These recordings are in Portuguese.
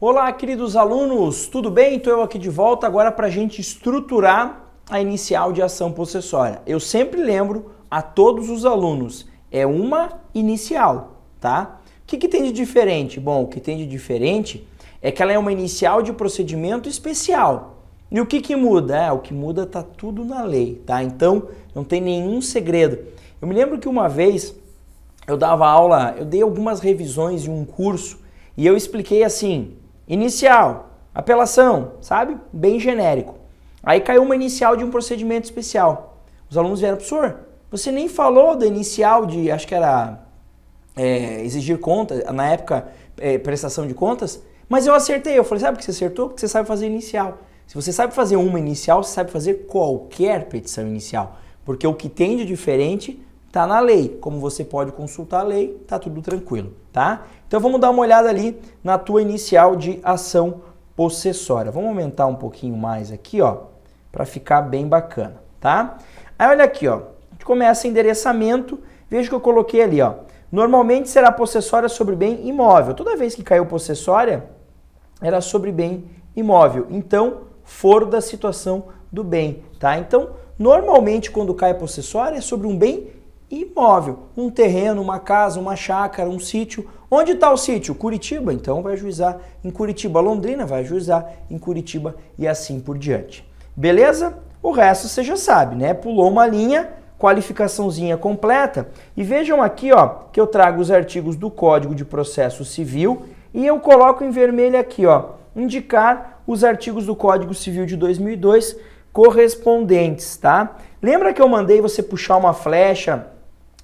Olá, queridos alunos, tudo bem? Estou eu aqui de volta agora para a gente estruturar a inicial de ação possessória. Eu sempre lembro a todos os alunos, é uma inicial, tá? O que tem de diferente? Bom, o que tem de diferente é que ela é uma inicial de procedimento especial. E o que muda? O que muda tá tudo na lei, tá? Então, não tem nenhum segredo. Eu me lembro que uma vez eu dava aula, eu dei algumas revisões de um curso e eu expliquei assim, inicial, apelação, sabe? Bem genérico. Aí caiu uma inicial de um procedimento especial. Os alunos vieram, professor, você nem falou da inicial de, acho que era exigir contas, na época prestação de contas, mas eu acertei. Eu falei, sabe por que você acertou? Porque você sabe fazer inicial. Se você sabe fazer uma inicial, você sabe fazer qualquer petição inicial. Porque o que tem de diferente está na lei. Como você pode consultar a lei, tá tudo tranquilo, tá? Então vamos dar uma olhada ali na tua inicial de ação possessória. Vamos aumentar um pouquinho mais aqui, ó, para ficar bem bacana, tá? Aí olha aqui, ó, a gente começa endereçamento, veja que eu coloquei ali, ó, normalmente será possessória sobre bem imóvel. Toda vez que caiu possessória, era sobre bem imóvel. Então, foro da situação do bem, tá? Então, normalmente quando cai possessória é sobre um bem imóvel, um terreno, uma casa, uma chácara, um sítio. Onde está o sítio? Curitiba, então vai ajuizar em Curitiba. Londrina vai ajuizar em Curitiba e assim por diante. Beleza? O resto você já sabe, né? Pulou uma linha, qualificaçãozinha completa. E vejam aqui, ó, que eu trago os artigos do Código de Processo Civil e eu coloco em vermelho aqui, ó, indicar os artigos do Código Civil de 2002 correspondentes, tá? Lembra que eu mandei você puxar uma flecha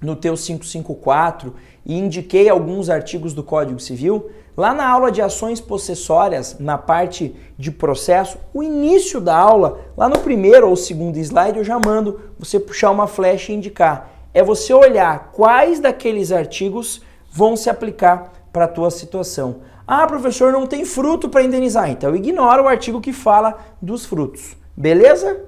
no teu 554 e indiquei alguns artigos do Código Civil? Lá na aula de ações possessórias, na parte de processo, o início da aula, lá no primeiro ou segundo slide, eu já mando você puxar uma flecha e indicar. É você olhar quais daqueles artigos vão se aplicar para a tua situação. Ah, professor, não tem fruto para indenizar. Então ignora o artigo que fala dos frutos. Beleza?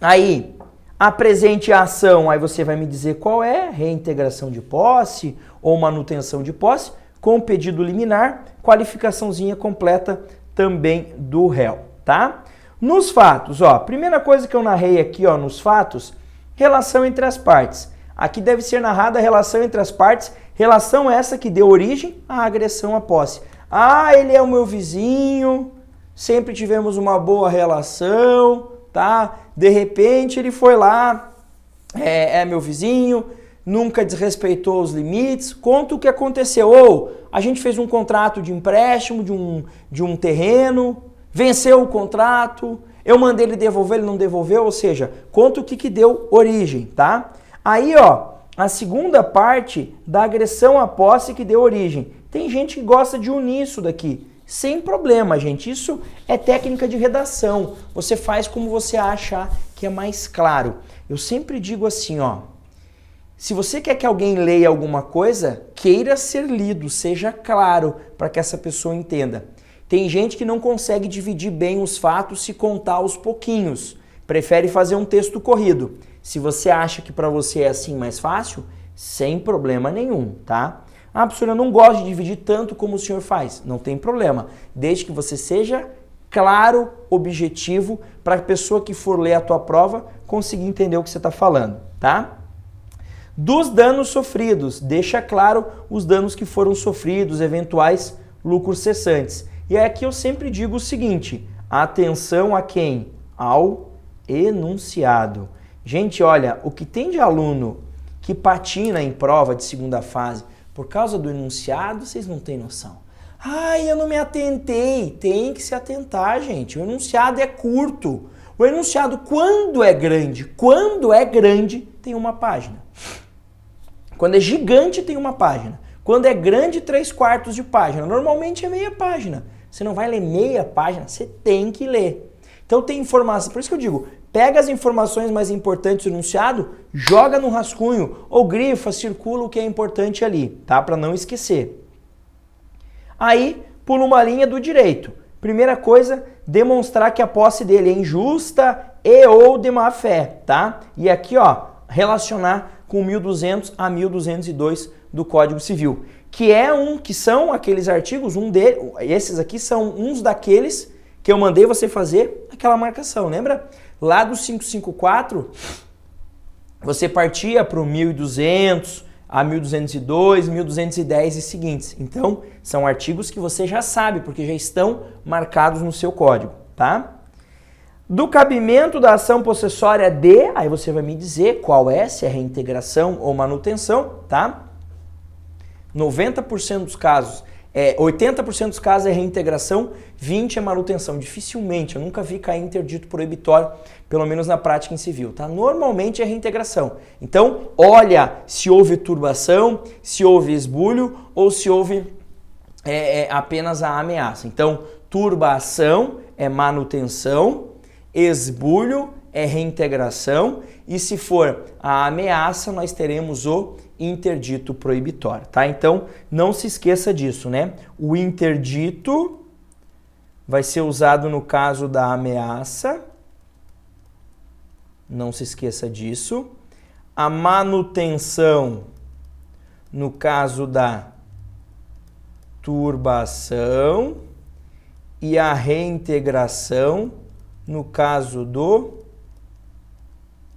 Aí, apresente a ação, aí você vai me dizer qual é, reintegração de posse ou manutenção de posse, com pedido liminar, qualificaçãozinha completa também do réu, tá? Nos fatos, ó, primeira coisa que eu narrei aqui, ó, nos fatos, relação entre as partes. Aqui deve ser narrada a relação entre as partes, relação essa que deu origem à agressão à posse. Ah, ele é o meu vizinho, sempre tivemos uma boa relação, tá? De repente ele foi lá, é meu vizinho, nunca desrespeitou os limites, conta o que aconteceu. Ou a gente fez um contrato de empréstimo de um terreno, venceu o contrato, eu mandei ele devolver, ele não devolveu, ou seja, conta o que deu origem, tá? Aí, ó, a segunda parte da agressão à posse que deu origem. Tem gente que gosta de unir isso daqui. Sem problema, gente. Isso é técnica de redação. Você faz como você achar que é mais claro. Eu sempre digo assim, ó. Se você quer que alguém leia alguma coisa, queira ser lido, seja claro para que essa pessoa entenda. Tem gente que não consegue dividir bem os fatos se contar aos pouquinhos. Prefere fazer um texto corrido. Se você acha que para você é assim mais fácil, sem problema nenhum, tá? Ah, professor, eu não gosto de dividir tanto como o senhor faz. Não tem problema, desde que você seja claro, objetivo, para a pessoa que for ler a tua prova conseguir entender o que você está falando, tá? Dos danos sofridos, deixa claro os danos que foram sofridos, eventuais lucros cessantes. E aqui eu sempre digo o seguinte, atenção a quem? Ao enunciado. Gente, olha, o que tem de aluno que patina em prova de segunda fase por causa do enunciado, vocês não têm noção. Ai, eu não me atentei. Tem que se atentar, gente. O enunciado é curto. O enunciado, quando é grande, tem uma página. Quando é gigante, tem uma página. Quando é grande, 3/4 de página. Normalmente é meia página. Você não vai ler meia página, você tem que ler. Então tem informação, por isso que eu digo, pega as informações mais importantes do enunciado, joga no rascunho, ou grifa, circula o que é importante ali, tá? Para não esquecer. Aí, pula uma linha do direito. Primeira coisa, demonstrar que a posse dele é injusta e ou de má fé, tá? E aqui, ó, relacionar com 1200 a 1202 do Código Civil. que são aqueles artigos, esses aqui são uns daqueles que eu mandei você fazer aquela marcação, lembra? Lá do 554, você partia para o 1200, a 1202, 1210 e seguintes. Então, são artigos que você já sabe, porque já estão marcados no seu código, tá? Do cabimento da ação possessória de, aí você vai me dizer qual é, se é reintegração ou manutenção, tá? 90% dos casos, 80% dos casos é reintegração, 20% é manutenção. Dificilmente, eu nunca vi cair interdito proibitório, pelo menos na prática em civil, tá? Normalmente é reintegração. Então, olha se houve turbação, se houve esbulho ou se houve apenas a ameaça. Então, turbação é manutenção, esbulho é reintegração e se for a ameaça, nós teremos o interdito proibitório, tá? Então, não se esqueça disso, né? O interdito vai ser usado no caso da ameaça, não se esqueça disso. A manutenção no caso da turbação e a reintegração no caso do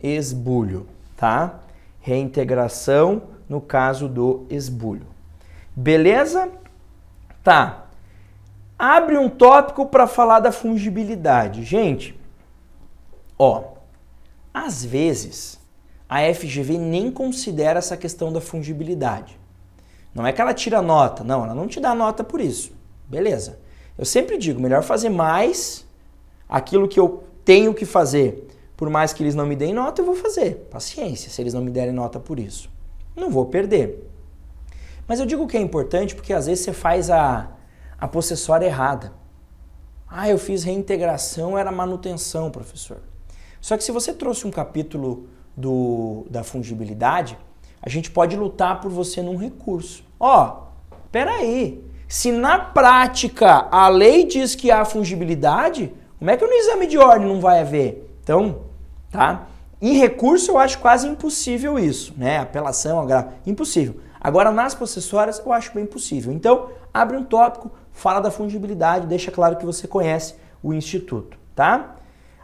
esbulho, tá? Reintegração no caso do esbulho. Beleza? Tá. Abre um tópico para falar da fungibilidade. Gente, ó, às vezes a FGV nem considera essa questão da fungibilidade. Não é que ela tira nota, não, ela não te dá nota por isso. Beleza. Eu sempre digo, melhor fazer mais aquilo que eu tenho que fazer. Por mais que eles não me deem nota, eu vou fazer. Paciência, se eles não me derem nota por isso. Não vou perder. Mas eu digo que é importante porque às vezes você faz a possessória errada. Ah, eu fiz reintegração, era manutenção, professor. Só que se você trouxe um capítulo da fungibilidade, a gente pode lutar por você num recurso. Ó, peraí. Se na prática a lei diz que há fungibilidade, como é que no exame de ordem não vai haver? Então, tá? Em recurso eu acho quase impossível isso, né? Apelação, agravo, impossível. Agora nas possessórias eu acho bem possível. Então, abre um tópico, fala da fungibilidade, deixa claro que você conhece o instituto, tá?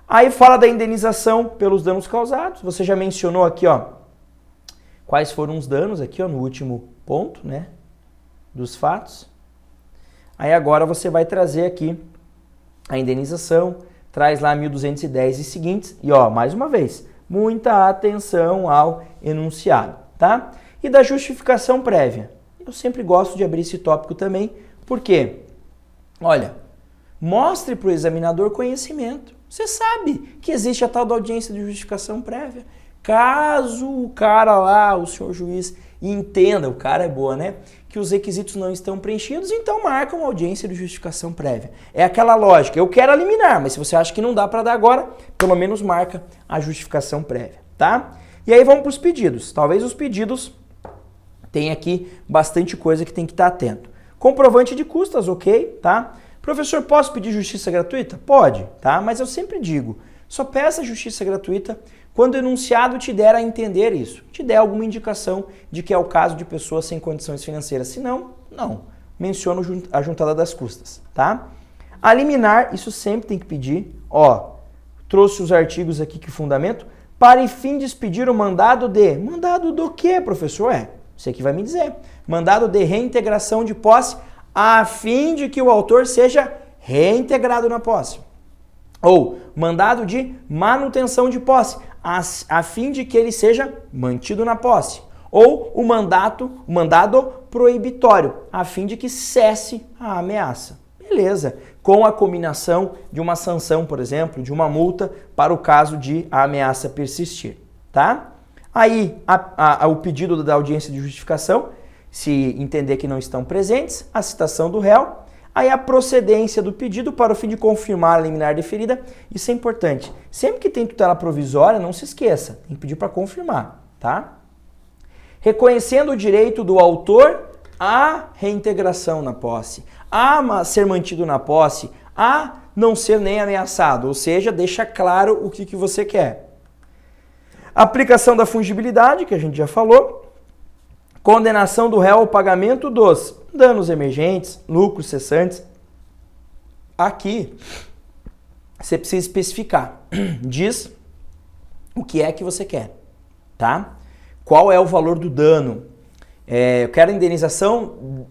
Aí fala da indenização pelos danos causados. Você já mencionou aqui, ó, quais foram os danos aqui, ó, no último ponto, né, dos fatos. Aí agora você vai trazer aqui a indenização, traz lá 1210 e seguintes, e ó, mais uma vez, muita atenção ao enunciado, tá? E da justificação prévia. Eu sempre gosto de abrir esse tópico também, porque, olha, mostre para o examinador conhecimento. Você sabe que existe a tal da audiência de justificação prévia. Caso o cara lá, o senhor juiz, entenda, o cara é boa, né? Que os requisitos não estão preenchidos, então marca uma audiência de justificação prévia. É aquela lógica, eu quero eliminar, mas se você acha que não dá para dar agora, pelo menos marca a justificação prévia, tá? E aí vamos para os pedidos. Talvez os pedidos tenham aqui bastante coisa que tem que estar atento. Comprovante de custas, ok, tá? Professor, posso pedir justiça gratuita? Pode, tá? Mas eu sempre digo, só peça justiça gratuita quando o enunciado te der a entender isso, te der alguma indicação de que é o caso de pessoas sem condições financeiras. Se não, não. Menciono a juntada das custas, tá? A liminar, isso sempre tem que pedir. Ó, trouxe os artigos aqui que fundamento. Para fim de expedir o mandado de... Mandado do quê, professor? Você que vai me dizer. Mandado de reintegração de posse a fim de que o autor seja reintegrado na posse. Ou mandado de manutenção de posse, a fim de que ele seja mantido na posse. Ou o mandado proibitório, a fim de que cesse a ameaça. Beleza. Com a combinação de uma sanção, por exemplo, de uma multa para o caso de a ameaça persistir. Tá? Aí, o pedido da audiência de justificação, se entender que não estão presentes, a citação do réu, aí a procedência do pedido para o fim de confirmar a liminar deferida. Isso é importante. Sempre que tem tutela provisória, não se esqueça, tem que pedir para confirmar, tá? Reconhecendo o direito do autor à reintegração na posse, a ser mantido na posse, a não ser nem ameaçado, ou seja, deixa claro o que você quer. Aplicação da fungibilidade, que a gente já falou. Condenação do réu ao pagamento dos danos emergentes, lucros cessantes. Aqui, você precisa especificar. Diz o que é que você quer, tá? Qual é o valor do dano? Eu quero a indenização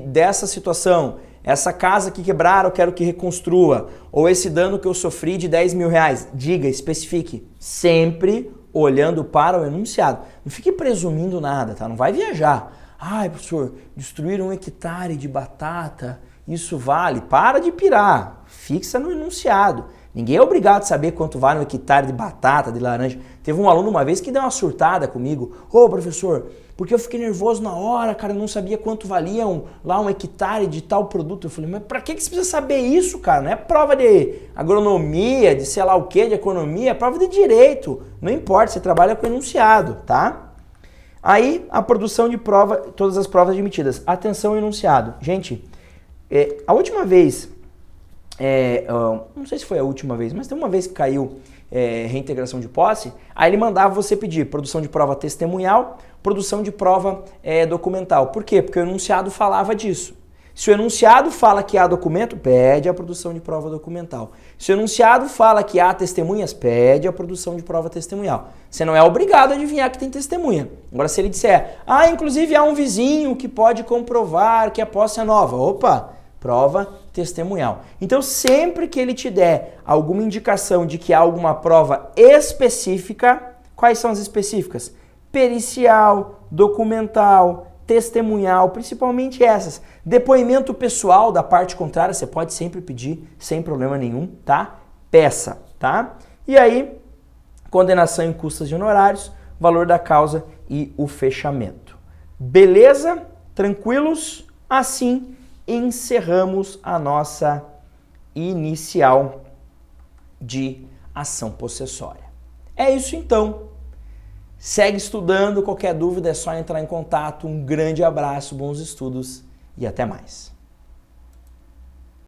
dessa situação. Essa casa que quebraram, eu quero que reconstrua. Ou esse dano que eu sofri de 10 mil reais. Diga, especifique. Sempre olhando para o enunciado. Não fique presumindo nada, tá? Não vai viajar. Ai, professor, destruir 1 hectare de batata, isso vale? Para de pirar. Fixa no enunciado. Ninguém é obrigado a saber quanto vale 1 hectare de batata, de laranja. Teve um aluno uma vez que deu uma surtada comigo. Ô, professor, porque eu fiquei nervoso na hora, cara, eu não sabia quanto valia lá 1 hectare de tal produto. Eu falei, mas pra que você precisa saber isso, cara? Não é prova de agronomia, de sei lá o que, de economia, é prova de direito. Não importa, você trabalha com enunciado, tá? Aí, a produção de prova, todas as provas admitidas. Atenção, enunciado. Gente, a última vez, não sei se foi a última vez, mas tem uma vez que caiu reintegração de posse, aí ele mandava você pedir produção de prova testemunhal, produção de prova documental. Por quê? Porque o enunciado falava disso. Se o enunciado fala que há documento, pede a produção de prova documental. Se o enunciado fala que há testemunhas, pede a produção de prova testemunhal. Você não é obrigado a adivinhar que tem testemunha. Agora, se ele disser, inclusive há um vizinho que pode comprovar que a posse é nova. Opa, prova testemunhal. Então, sempre que ele te der alguma indicação de que há alguma prova específica, quais são as específicas? Pericial, documental, testemunhal, principalmente essas. Depoimento pessoal da parte contrária, você pode sempre pedir, sem problema nenhum, tá? Peça, tá? E aí, condenação em custas e honorários, valor da causa e o fechamento. Beleza? Tranquilos? Assim, encerramos a nossa inicial de ação possessória. É isso então. Segue estudando, qualquer dúvida é só entrar em contato. Um grande abraço, bons estudos e até mais.